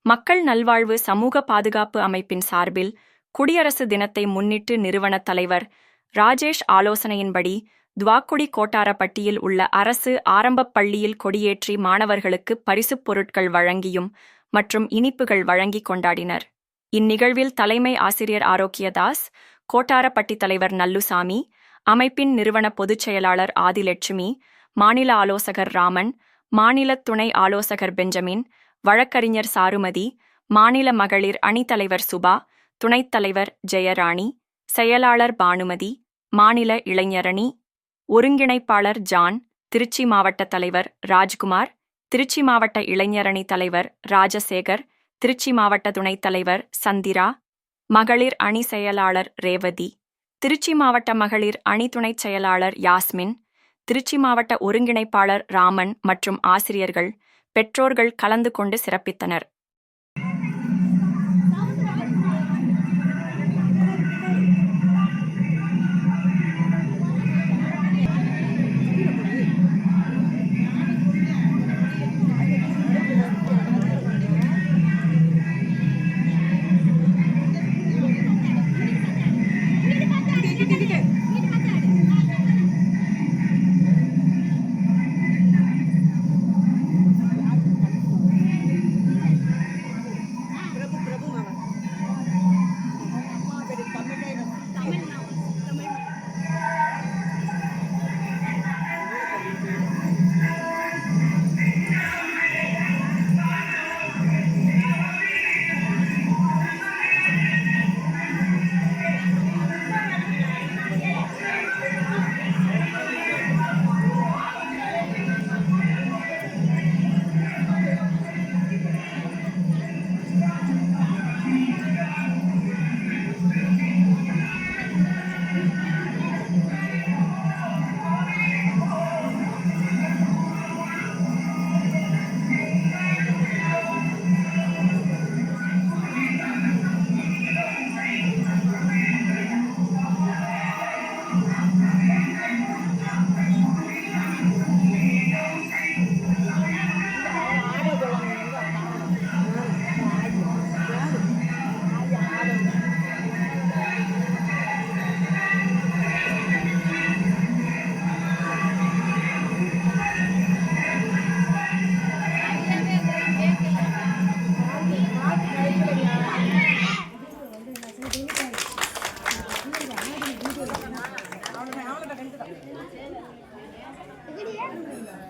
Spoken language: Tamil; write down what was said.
மக்கள் நல்வாழ்வு சமூக பாதுகாப்பு அமைப்பின் சார்பில் குடியரசு தினத்தை முன்னிட்டு நிறுவனத் தலைவர் ராஜேஷ் ஆலோசனையின்படி துவாக்குடி கோட்டாரப்பட்டியில் உள்ள அரசு ஆரம்பப் பள்ளியில் கொடியேற்றி மாணவர்களுக்கு பரிசுப் பொருட்கள் வழங்கியும் மற்றும் இனிப்புகள் வழங்கி கொண்டாடினர். இந்நிகழ்வில் தலைமை ஆசிரியர் ஆரோக்கியதாஸ், கோட்டாரப்பட்டி தலைவர் நல்லுசாமி, அமைப்பின் நிறுவன பொதுச் செயலாளர் ஆதிலட்சுமி, மாநில ஆலோசகர் ராமன், மாநில துணை ஆலோசகர் பெஞ்சமின், வழக்கறிஞர் சாருமதி, மாநில மகளிர் அணித்தலைவர் சுபா, துணைத் தலைவர் ஜெயராணி, செயலாளர் பானுமதி, மாநில இளைஞரணி ஒருங்கிணைப்பாளர் ஜான், திருச்சி மாவட்ட தலைவர் ராஜ்குமார், திருச்சி மாவட்ட இளைஞரணி தலைவர் ராஜசேகர், திருச்சி மாவட்ட துணைத் தலைவர் சந்திரா, மகளிர் அணி செயலாளர் ரேவதி, திருச்சி மாவட்ட மகளிர் அணி துணைச் செயலாளர் யாஸ்மின், திருச்சி மாவட்ட ஒருங்கிணைப்பாளர் ராமன் மற்றும் ஆசிரியர்கள், பெற்றோர்கள் கலந்து கொண்டு சிறப்பித்தனர்.